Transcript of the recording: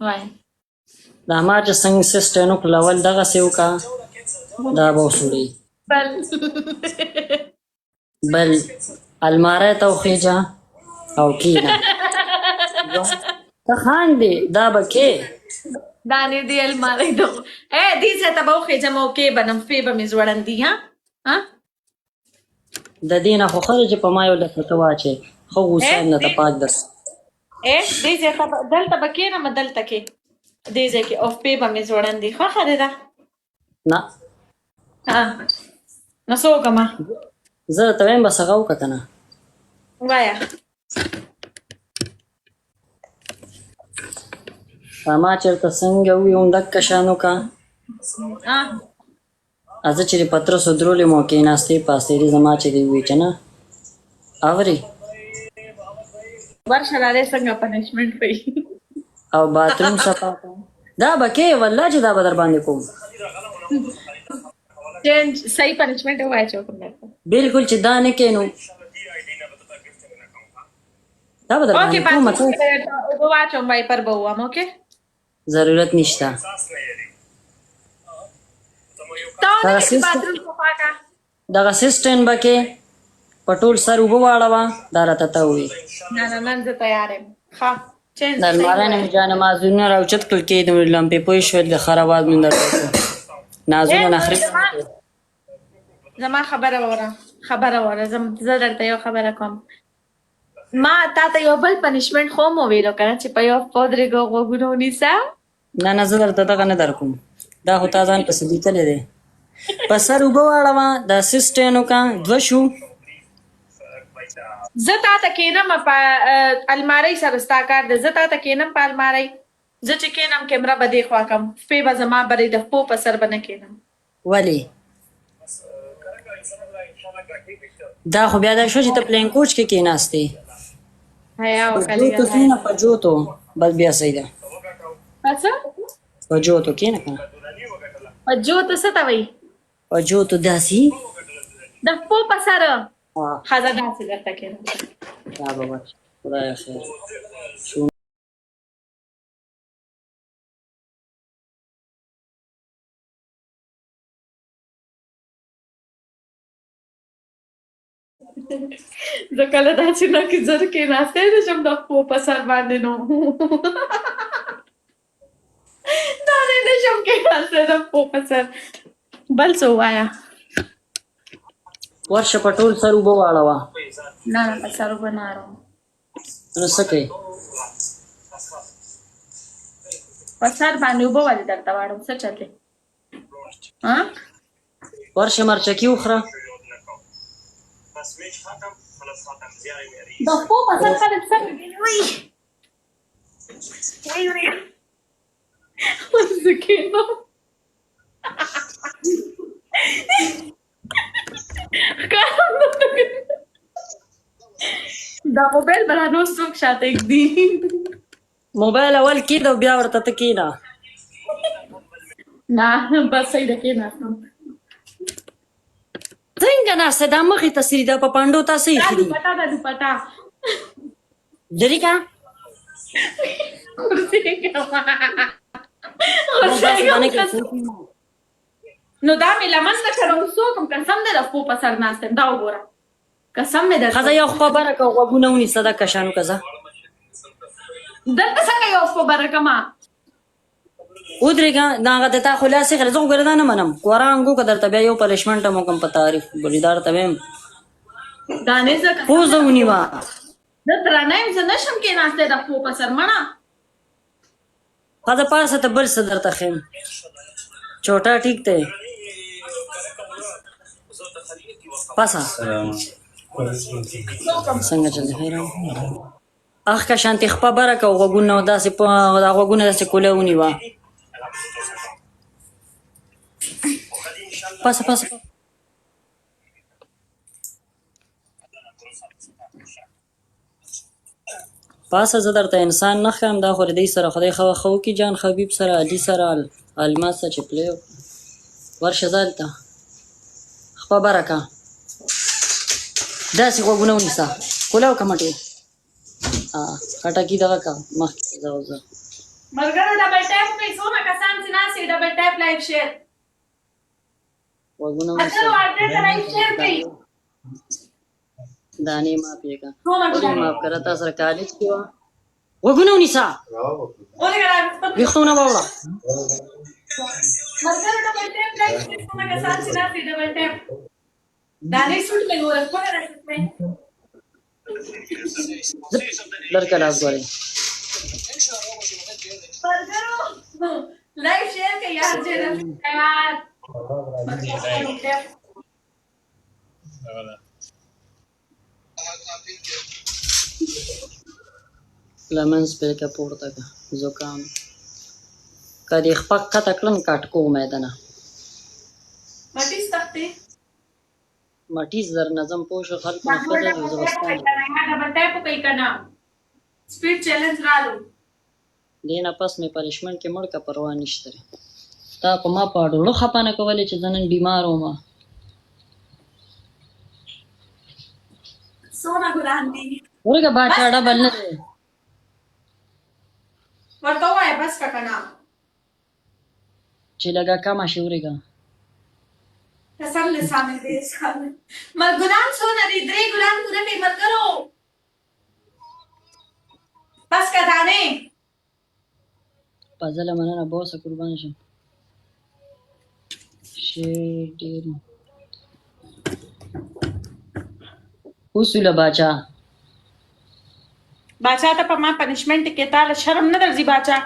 وای دا ما چې څنګه سیسټم وکړل اول دغسې وکړه دا به وسوړي بل بل الماری ته وخیجه او کښېنه ته خاندې دا به کې دانې دی الماری دو دې ځای ته به وخېږم او کې به نم پې به مې ځوړندي ها د دې نه خو ښه ده چې په ما یو لکه ته واچې ښه غوسه یم درته پاک درس دې ځای ته دلته به کښېنم دلته کې دې ځای کې او پې به مې ځوړندي خوښه دې ده نه نو څه وکړمه زه درته وایم بس هغه وکړه که نه وایه ما چېرته څنګه وي همدقه شان وکړه زه چې د پترسو درولې مو کېناستې پاستېدې زما چې دې ووایي چې نه اورې ورشه راځئ څنګه پنشمنټ کوي او باتروم صفا دا به کې والله چې دا به در باندې کوم صحیح پنشمنټ ووایه چې وکړم درته بلکل چې دا نه کې نو دا به در باندې کوم اوبه واچوم وایپر به ووم اوکې ضرورت نشته دغه سیسټم به کې په ټول سر اوبه واړوه دا راته ته ووایي نه نه نن زه تیار یم ښه د الماری نه مې جانمازونه راوچت کړل کې د لمپې پوه شول د ښه رواز مې درته وکړو نازونه نخرې زما خبره وره زه درته یو خبره کوم ما تا ته یو بل پنشمنټ خو مو ویلو که نه چې په یو پودرېږو غوږونه ونیسه نه نه زه درته دغه نه در کوم دا خو تا ځان پسې لیکلی دی په سر اوبه واړوه دا سیسټین وکړه دوه شو زه تا ته کښېنم په المارۍ سره ستا کار دی زه تا ته کښېنم په المارۍ زه چې کښېنم کیمره به دې خوا کړم پې به زما برې د پښو په سر به نه کښېنم ولې دا خو بیا دا شو چې ته پلین کوچ کې کښېناستې په جوتو بس بیا صحیح ده په جوتو کښېنه که نه په جوتو څه ته وایي په جوتو داسې د پښو په سر ښځه داسې درته کښېنم دا به بچ خدایه خیر زه کله داسې نه کې زر کښېناستی نه شم د پښو په سر باندې نو داسې نه شم کښېناستی د پښو په سر بل څه ووایه ورشه په ټول سر اوبه واړوه نه نه په سر اوبه نه اړوم نو څه کوې په سر باندې اوبه ولې درته واړم څه چل دی ورشه مرچکي وخوره د پښو په سر خلک څنګه کوي وایي زه کښېنم دا موبایل به رانور څوک شاته ږدي موبایل اول کېږده او بیا ورته ته کښېنه نه بس صحیح ده کښېناستم څنګه ناسته دا مخې ته سري دا په پانډو تاسې ایښي دي دا دوپټه لرې که نو دا مې لمن نه کړم څوکم قسم دی د پښو په سر ناست یم دا وګوره قسم مې درته ښځه یو خبره که غوږونه ونیسه دا کشانو که زه دلته څنګه یو خبره کړمه ودرېږه دا هغه د تا خو لاس ایښلی زه خو ګوره دا نه منم قرآن کو که درته بیا یو پنشمنټ هم وکړم په تعریف بریدار ته ویم دانې زه پوزه ونیوه زه درنه یم زه نشم کښېناستی د پښو په سر مړه ښځه پاسه ته بل څه درته ښیم چوټا ټیک دی پاسه څنګه چل دی خیر اخ که شانتې خپه بره که غوږونه داسې دا غوږونه داسې کوله ونیوه پاسه پاسه پاسه زه درته انسان نه ښیم دا خو دی سره خدای ښه وکړي جان حبیب سره علي سره الماس سره چې پلی ورشه ځه هلته خپه بره که داسې غوږونه ونیسه کوله وکړه مټې خټکي دغه که مخکې ځه ملګرو ډبل ټاپ کوئ څونه کسان چې ناست یې ډبل ټاپ لایو شیر وګونه ملګرو اډر ته لایو شیر کوي دانې ما پیګه څونه ولې ګران ماف کړه تاسو سره کالج کې و وګونه ونیسا ولې ګران ویښتونه واوړه ملګرو ډبل ټاپ لایو شیر څونه کسان چې ناست یې ډبل ټاپ دانې سوټ مې ګوره ښکلی راښت مې لړکه لاس غواړي ملګرو لایو شیر کوي یار چې یار لمن سپېکه پورته که زکام که دې خپک قطع کړم کاټکو میدنه مټیس تختې مټیز در نظم پوه شو خلکو نه ښه دی زغستان ډبل ټاپ کوي که نه سپیډ چیلنج رالو دې نه پس مې پنشمنټ کې مړ که پروا نشته دی تا په ما په ډوړو خفه نه کولې چې زه نن بیمار وم څونه ګران دي ورګه باچا ډبل نه دی ورته ووایه بس که که نه چې لږه کمه شي ورګه قسم له سامې دې سامې ګلان څونه دي 3 ګلان پوره کړئ ملګرو بس که دانې پزله مننه بوسه قربان شم شی ډېر اصوله باچا باچا ته په ما پنشمنټ کې تاله شرم نه درځي باچا